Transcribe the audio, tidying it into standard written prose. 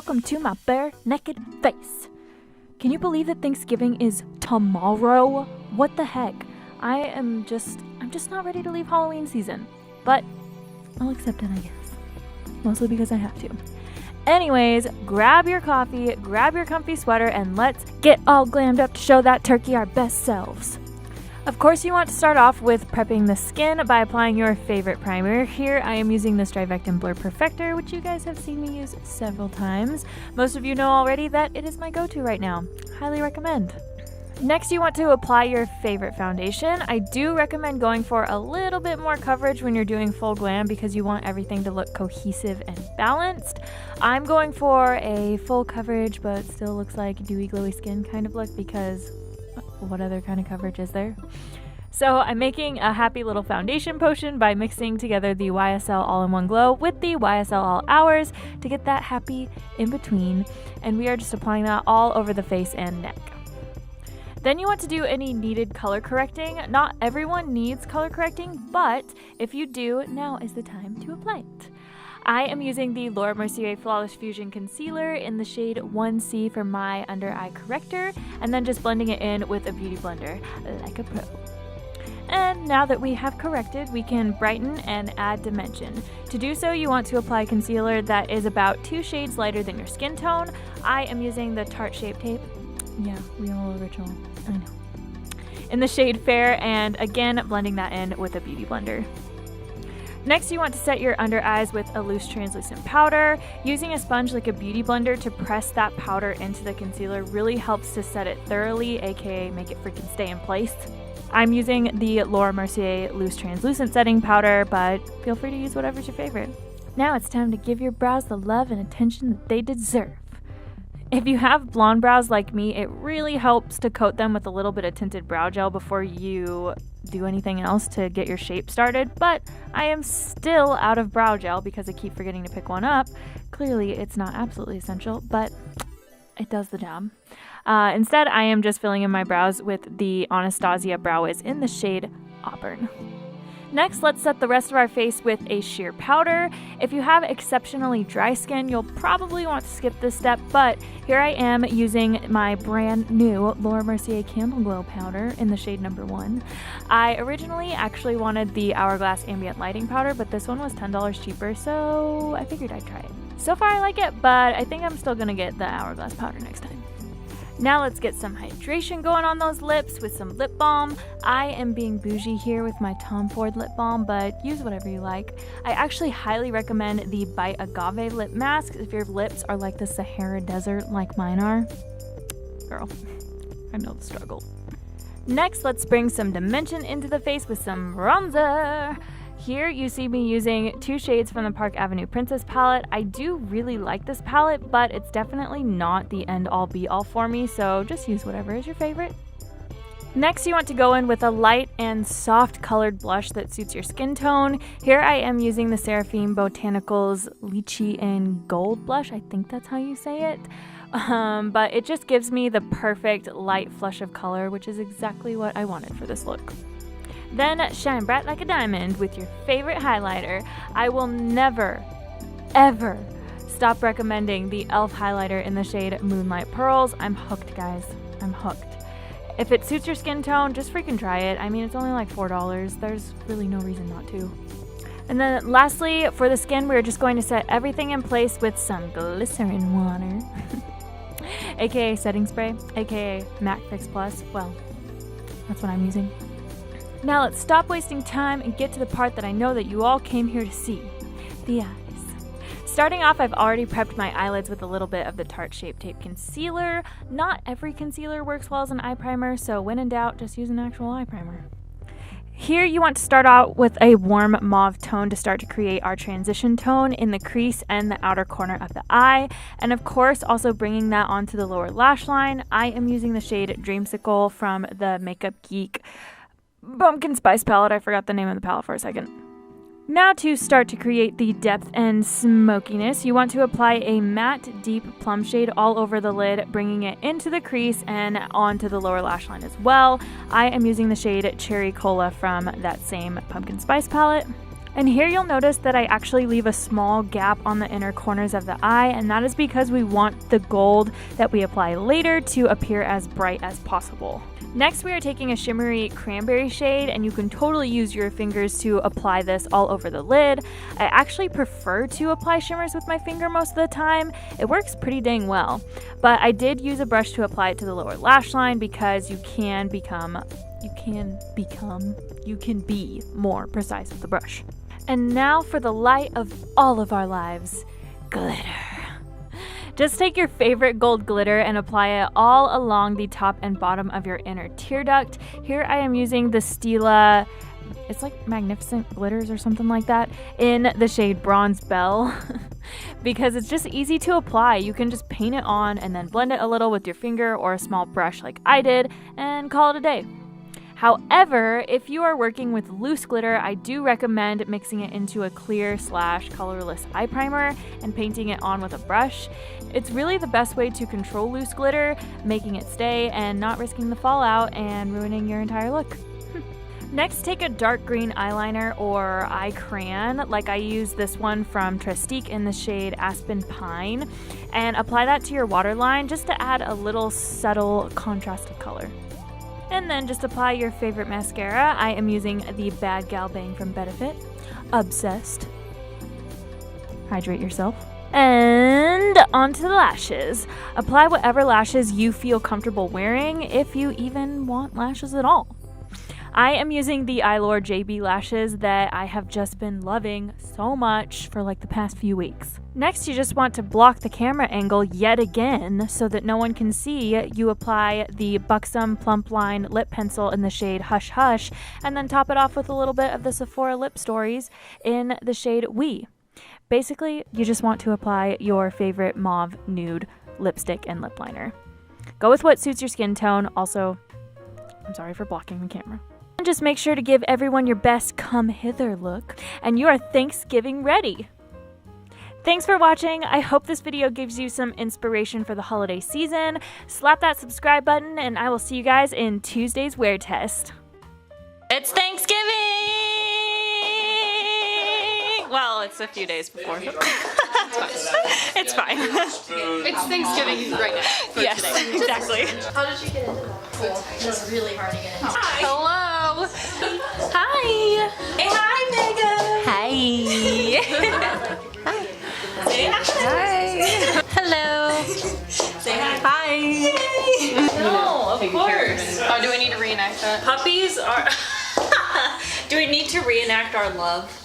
welcome to my bare naked face. Can you believe that Thanksgiving is tomorrow? What the heck? I'm just not ready to leave Halloween season, but I'll accept it, I guess. Mostly because I have to. Anyways, grab your coffee, grab your comfy sweater, and let's get all glammed up to show that turkey our best selves. Of course, you want to start off with prepping the skin by applying your favorite primer. Here, I am using the StriVectin BlurFector, which you guys have seen me use several times. Most of you know already that it is my go-to right now. Highly recommend. Next, you want to apply your favorite foundation. I do recommend going for a little bit more coverage when you're doing full glam because you want everything to look cohesive and balanced. I'm going for a full coverage but still looks like dewy, glowy skin kind of look because what other kind of coverage is there? So I'm making a happy little foundation potion by mixing together the YSL All-in-One Glow with the YSL All Hours to get that happy in between. And we are just applying that all over the face and neck. Then you want to do any needed color correcting. Not everyone needs color correcting, but if you do, now is the time to apply it. I am using the Mercier Flawless Fusion Concealer in the shade 1C for my under eye corrector, and then just blending it in with a beauty blender like a pro. And now that we have corrected, we can brighten and add dimension. To do so, you want to apply concealer that is about 2 shades lighter than your skin tone. I am using the Tarte Shape Tape. Yeah, real original, I know. In the shade Fair, and again, blending that in with a beauty blender. Next, you want to set your under eyes with a loose translucent powder. Using a sponge like a beauty blender to press that powder into the concealer really helps to set it thoroughly, aka make it freaking stay in place. I'm using the Mercier Loose Translucent Setting Powder, but feel free to use whatever's your favorite. Now it's time to give your brows the love and attention that they deserve. If you have blonde brows like me, it really helps to coat them with a little bit of tinted brow gel before you do anything else to get your shape started, but I am still out of brow gel because I keep forgetting to pick one up. Clearly, it's not absolutely essential, but it does the job. Instead, I am just filling in my brows with the Anastasia Brow Wiz in the shade Auburn. Next, let's set the rest of our face with a sheer powder. If you have exceptionally dry skin, you'll probably want to skip this step, but here I am using my brand new Mercier CandleGlow powder in the shade number 1. I originally actually wanted the Hourglass Ambient Lighting powder, but this one was $10 cheaper, so I figured I'd try it. So far I like it, but I think I'm still gonna get the Hourglass powder next time. Now let's get some hydration going on those lips with some lip balm. I am being bougie here with my Tom Ford lip balm, but use whatever you like. I actually highly recommend the Bite Agave lip mask if your lips are like the Sahara Desert like mine are. Girl, I know the struggle. Next, let's bring some dimension into the face with some bronzer. Here you see me using 2 shades from the Park Avenue Princess palette. I do really like this palette, but it's definitely not the end-all be-all for me, so just use whatever is your favorite. Next, you want to go in with a light and soft colored blush that suits your skin tone. Here I am using the Seraphine Botanicals Lychee and Gold blush. I think that's how you say it. But it just gives me the perfect light flush of color, which is exactly what I wanted for this look. Then shine bright like a diamond with your favorite highlighter. I will never, ever stop recommending the e.l.f. highlighter in the shade Moonlight Pearls. I'm hooked, guys. I'm hooked. If it suits your skin tone, just freaking try it. I mean, it's only like $4. There's really no reason not to. And then lastly, for the skin, we're just going to set everything in place with some glycerin water. AKA setting spray, AKA MAC Fix Plus. Well, that's what I'm using. Now let's stop wasting time and get to the part that I know that you all came here to see, the eyes. Starting off, I've already prepped my eyelids with a little bit of the Tarte Shape Tape Concealer. Not every concealer works well as an eye primer, so when in doubt, just use an actual eye primer. Here you want to start out with a warm mauve tone to start to create our transition tone in the crease and the outer corner of the eye. And of course, also bringing that onto the lower lash line. I am using the shade Dreamsicle from the Makeup Geek Pumpkin Spice palette. I forgot the name of the palette for a second. Now to start to create the depth and smokiness, you want to apply a matte deep plum shade all over the lid, bringing it into the crease and onto the lower lash line as well. I am using the shade Cherry Cola from that same Pumpkin Spice palette. And here you'll notice that I actually leave a small gap on the inner corners of the eye, and that is because we want the gold that we apply later to appear as bright as possible. Next, we are taking a shimmery cranberry shade, and you can totally use your fingers to apply this all over the lid. I actually prefer to apply shimmers with my finger most of the time. It works pretty dang well, but I did use a brush to apply it to the lower lash line because you can be more precise with the brush. And now for the light of all of our lives, glitter. Just take your favorite gold glitter and apply it all along the top and bottom of your inner tear duct. Here I am using the Stila, it's like Magnificent Glitters or something like that, in the shade Bronze Belle. Because it's just easy to apply. You can just paint it on and then blend it a little with your finger or a small brush like I did and call it a day. However, if you are working with loose glitter, I do recommend mixing it into a clear/colorless eye primer and painting it on with a brush. It's really the best way to control loose glitter, making it stay and not risking the fallout and ruining your entire look. Next, take a dark green eyeliner or eye crayon, like I use this one from TreStique in the shade Aspen Pine, and apply that to your waterline just to add a little subtle contrasted color. And then just apply your favorite mascara. I am using the Bad Gal Bang from Benefit. Obsessed. Hydrate yourself. And onto the lashes. Apply whatever lashes you feel comfortable wearing, if you even want lashes at all. I am using the Eyelure Jaybee lashes that I have just been loving so much for like the past few weeks. Next, you just want to block the camera angle yet again so that no one can see. You apply the Buxom Plump Line lip pencil in the shade Hush Hush, and then top it off with a little bit of the Sephora Lip Stories in the shade We. Basically, you just want to apply your favorite mauve nude lipstick and lip liner. Go with what suits your skin tone. Also, I'm sorry for blocking the camera. And just make sure to give everyone your best come hither look, and you are Thanksgiving ready. Thanks for watching. I hope this video gives you some inspiration for the holiday season. Slap that subscribe button, and I will see you guys in Tuesday's wear test. It's Thanksgiving! Well, it's a few days before. It's fine. It's Thanksgiving right now. Yes, today. exactly. How did you get into that? Cool. It's really hard to get into. Hi. Hello. Hi. Hey, hi, Megan. Hi. Say hi. Hi. Hello. Say hi. Hi. No, of course. Oh, do we need to reenact that? Puppies are... Do we need to reenact our love?